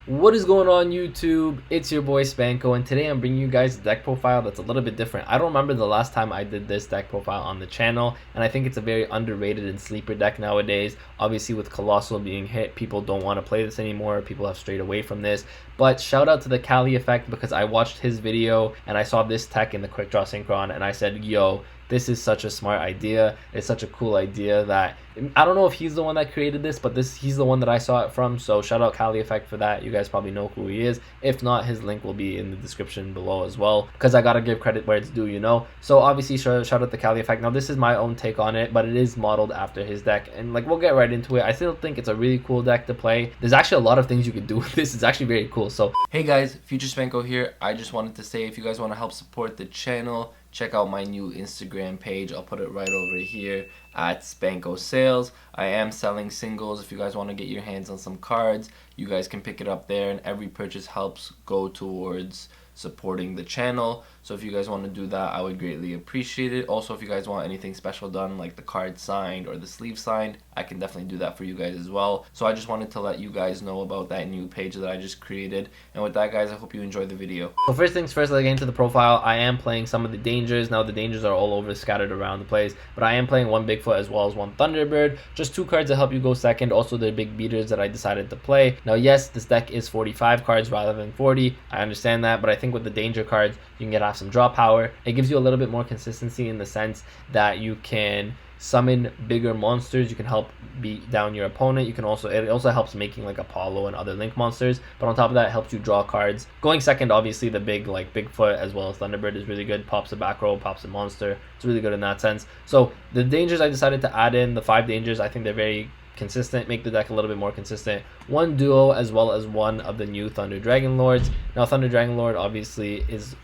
What is going on YouTube? It's your boy Spanko, and today I'm bringing you guys a deck profile that's a little bit different. I don't remember the last time I did this deck profile on the channel, and I think it's a very underrated and sleeper deck nowadays. Obviously with Colossal being hit, people don't want to play this anymore. People have strayed away from this. But shout out to the Cali Effect, because I watched his video and I saw this tech in the Quick Draw Synchron and I said, yo, this is such a smart idea. It's such a cool idea that I don't know if he's the one that created this, but he's the one that I saw it from. So shout out Cali Effect for that. You guys probably know who he is. If not, his link will be in the description below as well, because I gotta give credit where it's due, you know. So obviously shout out to Cali Effect. Now this is my own take on it, but it is modeled after his deck, and like we'll get right into it. I still think it's a really cool deck to play. There's actually a lot of things you can do with this. It's actually very cool. So hey guys, Future Spanko here. I just wanted to say, if you guys want to help support the channel, check out my new Instagram page. I'll put it right over here at Spanko Sales. I am selling singles. If you guys want to get your hands on some cards, you guys can pick it up there, and every purchase helps go towards supporting the channel. So if you guys want to do that, I would greatly appreciate it. Also, if you guys want anything special done, like the card signed or the sleeve signed, I can definitely do that for you guys as well. So I just wanted to let you guys know about that new page that I just created. And with that, guys, I hope you enjoyed the video. So first things first, let's get into the profile. I am playing some of the dangers. Now the dangers are all over, scattered around the place, but I am playing one Bigfoot as well as one Thunderbird. Just two cards that help you go second. Also the big beaters that I decided to play. Now yes, this deck is 45 cards rather than 40. I understand that, but I think with the danger cards, you can get off some draw power. It gives you a little bit more consistency in the sense that you can summon bigger monsters. You can help beat down your opponent. It also helps making like Apollo and other Link monsters, but on top of that, it helps you draw cards. Going second, obviously the big like Bigfoot as well as Thunderbird is really good. Pops a back row, pops a monster. It's really good in that sense. So the dangers I decided to add in, the 5 dangers, I think they're very consistent, make the deck a little bit more consistent. One duo as well as one of the new Thunder Dragon Lords. Now Thunder Dragon Lord obviously is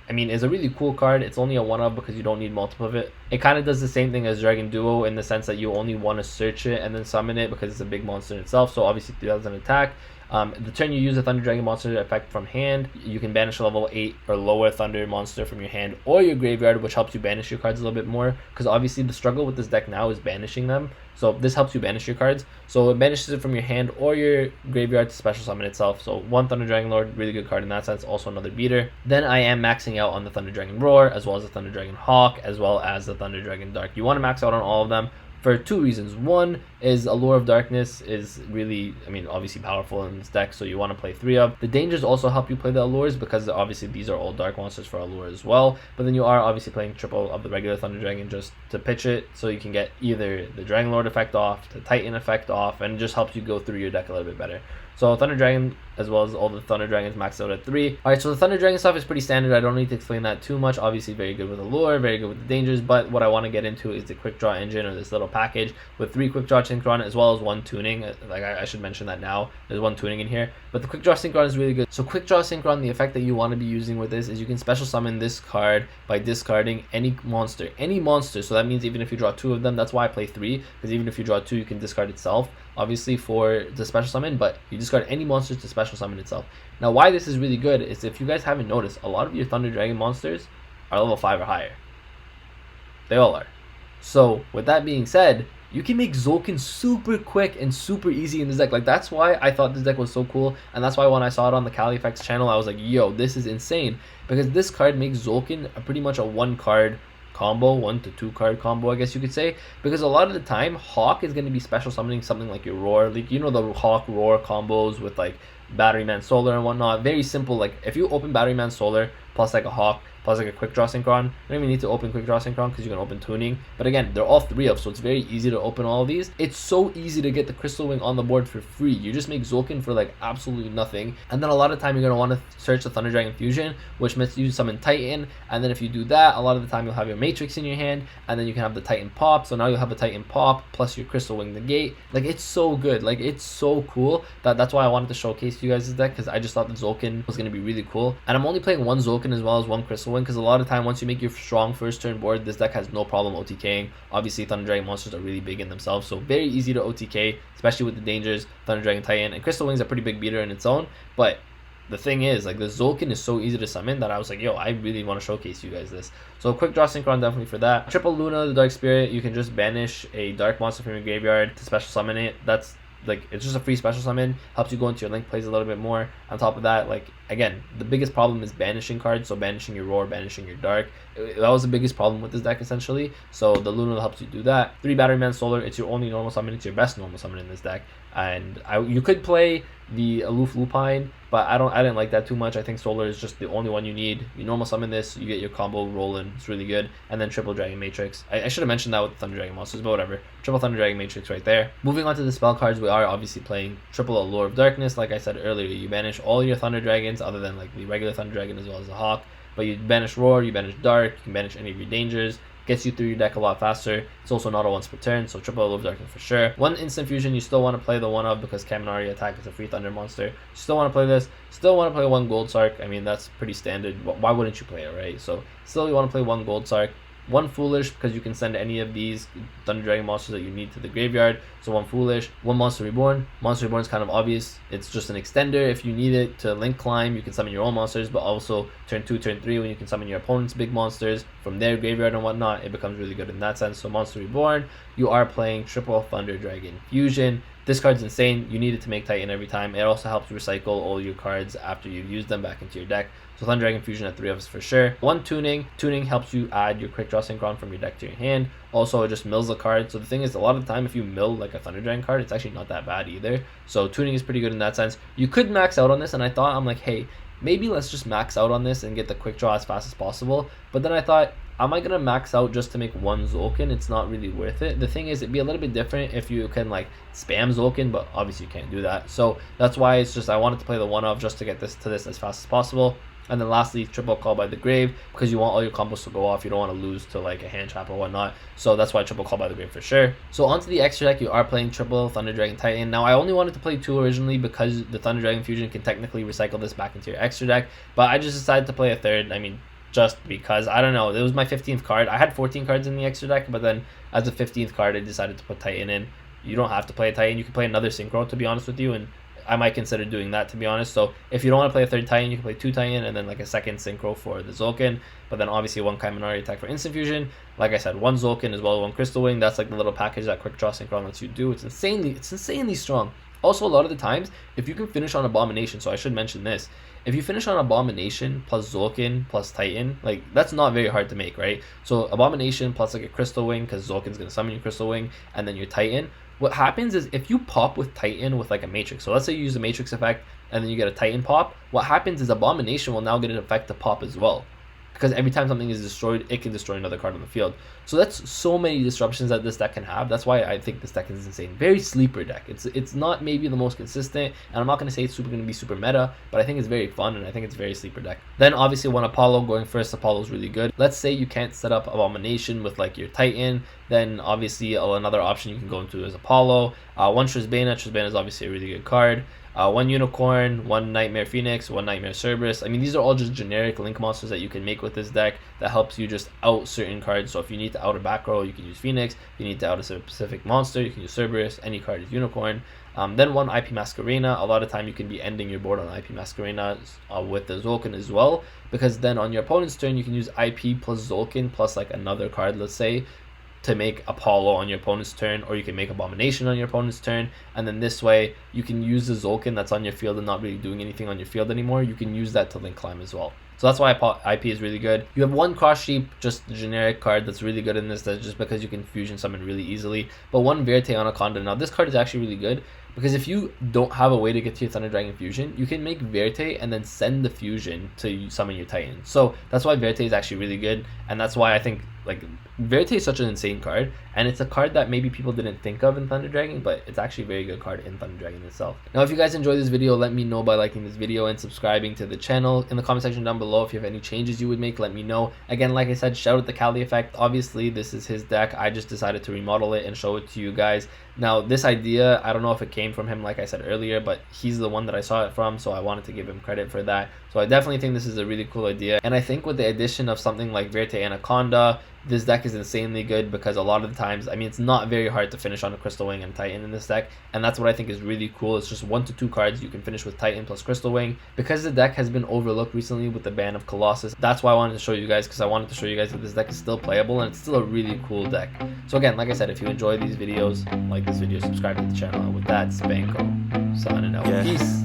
a really cool card. It's only a one of because you don't need multiple of it. It kind of does the same thing as Dragon Duo in the sense that you only want to search it and then summon it because it's a big monster in itself. So obviously it does an attack. The turn you use a Thunder Dragon monster effect from hand, you can banish a level 8 or lower Thunder monster from your hand or your graveyard, which helps you banish your cards a little bit more, because obviously the struggle with this deck now is banishing them. So this helps you banish your cards. So it banishes it from your hand or your graveyard to special summon itself. So one Thunder Dragon Lord, really good card in that sense. Also another beater. Then I am maxing out on the Thunder Dragon Roar, as well as the Thunder Dragon Hawk, as well as the Thunder Dragon Dark. You want to max out on all of them for 2 reasons. One is Allure of Darkness is really, obviously powerful in this deck, so you want to play 3 of. The dangers also help you play the Allures, because obviously these are all dark monsters for Allure as well. But then you are obviously playing triple of the regular Thunder Dragon just to pitch it, so you can get either the Dragon Lord effect off, the Titan effect off, and it just helps you go through your deck a little bit better. So Thunder Dragon, as well as all the Thunder Dragons, maxed out at 3. Alright, so the Thunder Dragon stuff is pretty standard. I don't need to explain that too much. Obviously very good with Allure, very good with the dangers, but what I want to get into is the Quick Draw engine, or this little package with 3 Quick Draw Synchron as well as 1 tuning. Like I should mention that now. There's 1 tuning in here, but the Quick Draw Synchron is really good. So Quick Draw Synchron, the effect that you want to be using with this is you can special summon this card by discarding any monster. So that means even if you draw 2 of them, that's why I play 3, because even if you draw 2, you can discard itself, obviously for the special summon, but you discard any monster to special summon itself. Now why this is really good is, if you guys haven't noticed, a lot of your Thunder Dragon monsters are level 5 or higher. They all are. So with that being said, you can make Zolkin super quick and super easy in this deck. Like, that's why I thought this deck was so cool, and that's why when I saw it on the Cali Effects channel, I was like, yo, this is insane, because this card makes Zolkin pretty much a 1 card combo, 1 to 2 card combo, I guess you could say, because a lot of the time Hawk is going to be special summoning something like your Roar, like, you know, the Hawk Roar combos with like Battery Man Solar and whatnot. Very simple. Like, if you open Battery Man Solar plus like a Hawk plus like a Quick Draw Synchron, you don't even need to open Quick Draw Synchron because you can open Tuning. But again, they're all 3 of, so it's very easy to open all of these. It's so easy to get the Crystal Wing on the board for free. You just make Zolkin for like absolutely nothing, and then a lot of time you're going to want to search the Thunder Dragon Fusion, which makes you summon Titan, and then if you do that, a lot of the time you'll have your Matrix in your hand, and then you can have the Titan Pop, so now you'll have a Titan Pop plus your Crystal Wing negate. Like, it's so good. Like, it's so cool. That's why I wanted to showcase to you guys this deck, because I just thought the Zolkin was going to be really cool. And I'm only playing 1 Zolkin as well as 1 Crystal Wing, because a lot of time once you make your strong first turn board, this deck has no problem OTKing. Obviously Thunder Dragon monsters are really big in themselves, so very easy to OTK, especially with the dangers, Thunder Dragon Titan, and Crystal Wing's a pretty big beater in its own. But the thing is, like, the Zolkin is so easy to summon that I was like, yo, I really want to showcase you guys this. So Quick Draw Synchron definitely for that. Triple Luna, the Dark Spirit, you can just banish a dark monster from your graveyard to special summon it. That's like it's just a free special summon, helps you go into your link plays a little bit more. On top of that, like again, the biggest problem is banishing cards, so banishing your roar, banishing your dark. That was the biggest problem with this deck essentially. So the Luna helps you do that. 3 Battery Man Solar, it's your only normal summon, it's your best normal summon in this deck. And you could play the Aloof Lupine, but I didn't like that too much. I think Solar is just the only one you need. You normal summon this, you get your combo rolling, it's really good. And then triple Dragon Matrix. I should have mentioned that with Thunder Dragon monsters, but whatever. Triple Thunder Dragon Matrix right there. Moving on to the spell cards, we are obviously playing triple Allure of Darkness. Like I said earlier, you banish all your Thunder Dragons other than like the regular Thunder Dragon as well as the Hawk. But you banish Roar, you banish Dark, you can banish any of your dangers. Gets you through your deck a lot faster. It's also not a once per turn, so triple Allure of Darkness for sure. One instant fusion, you still want to play the one of because Kaminari attack is a free thunder monster. You still want to play this. Still want to play one Gold Sark. I mean, that's pretty standard. Why wouldn't you play it, right? So still you want to play one Gold Sark. One Foolish because you can send any of these Thunder Dragon monsters that you need to the graveyard. So one Foolish, one Monster Reborn. Monster Reborn is kind of obvious. It's just an extender. If you need it to link climb, you can summon your own monsters, but also turn 2, turn 3 when you can summon your opponent's big monsters from their graveyard and whatnot, it becomes really good in that sense. So Monster Reborn, you are playing triple Thunder Dragon Fusion. This card's insane. You need it to make Titan every time. It also helps recycle all your cards after you've used them back into your deck. So Thunder Dragon Fusion at 3 of us for sure. One Tuning. Tuning helps you add your Quick Draw Synchron from your deck to your hand. Also, it just mills a card. So the thing is, a lot of the time, if you mill like a Thunder Dragon card, it's actually not that bad either. So Tuning is pretty good in that sense. You could max out on this, and I'm like, hey, maybe let's just max out on this and get the Quick Draw as fast as possible. But then I thought, am I gonna max out just to make one Zolkin? It's not really worth it. The thing is, it'd be a little bit different if you can like spam Zolkin, but obviously you can't do that. So that's why it's just I wanted to play the one of just to get this as fast as possible. And then lastly, triple Call by the Grave, because you want all your combos to go off. You don't want to lose to like a hand trap or whatnot. So that's why triple Call by the Grave for sure. So onto the extra deck, you are playing triple Thunder Dragon Titan. Now I only wanted to play 2 originally because the Thunder Dragon Fusion can technically recycle this back into your extra deck. But I just decided to play a third. I mean, just because, I don't know, it was my 15th card. I had 14 cards in the extra deck, but then as a 15th card, I decided to put Titan in. You don't have to play a Titan. You can play another Synchro, to be honest with you, and I might consider doing that, to be honest. So if you don't want to play a third Titan, you can play 2 Titan and then like a second Synchro for the Zolkin. But then obviously one Kaminari attack for instant fusion. Like I said, one Zolkin as well as one Crystal Wing. That's like the little package that Quick Draw Synchron lets you do. It's insanely strong. Also, a lot of the times, if you can finish on Abomination, so I should mention this, if you finish on Abomination plus Zolkin plus Titan, like that's not very hard to make, right? So Abomination plus like a Crystal Wing, because Zolkin's gonna summon your Crystal Wing, and then your Titan. What happens is if you pop with Titan with like a Matrix, so let's say you use a Matrix effect and then you get a Titan pop, what happens is Abomination will now get an effect to pop as well. Because every time something is destroyed, it can destroy another card on the field. So that's so many disruptions that this deck can have. That's why I think this deck is insane. Very sleeper deck. It's not maybe the most consistent, and I'm not going to say it's going to be super meta, but I think it's very fun, and I think it's very sleeper deck. Then obviously one Apollo going first. Apollo is really good. Let's say you can't set up Abomination with like your Titan, then obviously another option you can go into is Apollo. One Trisbana. Trisbana is obviously a really good card. One Unicorn, one Nightmare Phoenix, one Nightmare Cerberus. I mean, these are all just generic link monsters that you can make with this deck that helps you just out certain cards. So if you need to out a back row, you can use Phoenix. If you need to out a specific monster, you can use Cerberus. Any card is Unicorn. Then one IP Masquerena. A lot of time you can be ending your board on IP Masquerena with the Zolkin as well, because then on your opponent's turn, you can use IP plus Zolkin plus like another card, let's say, to make Apollo on your opponent's turn, or you can make Abomination on your opponent's turn, and then this way you can use the Zolkin that's on your field and not really doing anything on your field anymore. You can use that to link climb as well. So that's why IP is really good. You have one Cross Sheep, just the generic card that's really good in this, that's just because you can fusion summon really easily. But one Verte Anaconda. Now this card is actually really good because if you don't have a way to get to your Thunder Dragon Fusion, you can make Verte and then send the fusion to summon your Titan. So that's why Verte is actually really good, and that's why I think like Verte is such an insane card, and it's a card that maybe people didn't think of in Thunder Dragon, but it's actually a very good card in Thunder Dragon itself. Now if you guys enjoyed this video, let me know by liking this video and subscribing to the channel. In the comment section down below, if you have any changes you would make, let me know. Again, like I said, shout out the Kali effect. Obviously this is his deck. I just decided to remodel it and show it to you guys. Now this idea, I don't know if it came from him like I said earlier, but he's the one that I saw it from, so I wanted to give him credit for that. So I definitely think this is a really cool idea, and I think with the addition of something like Verte Anaconda, this deck is insanely good because a lot of the times, I mean, it's not very hard to finish on a Crystal Wing and Titan in this deck, and that's what I think is really cool. It's just 1 to 2 cards you can finish with Titan plus Crystal Wing. Because the deck has been overlooked recently with the ban of Colossus, that's why I wanted to show you guys, because I wanted to show you guys that this deck is still playable and it's still a really cool deck. So again, like I said, if you enjoy these videos, like this video, subscribe to the channel, and with that, Spanko signing out. Peace.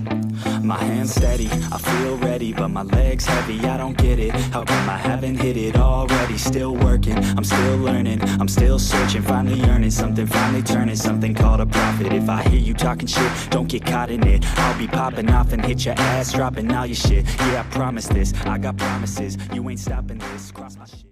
My hands steady, I feel ready, but my legs heavy, I don't get it. How come I haven't hit it already? Still working, I'm still learning, I'm still searching, finally earning something, finally turning something called a profit. If I hear you talking shit, don't get caught in it. I'll be popping off and hit your ass, dropping all your shit. Yeah, I promise this, I got promises, you ain't stopping this. Cross my shit.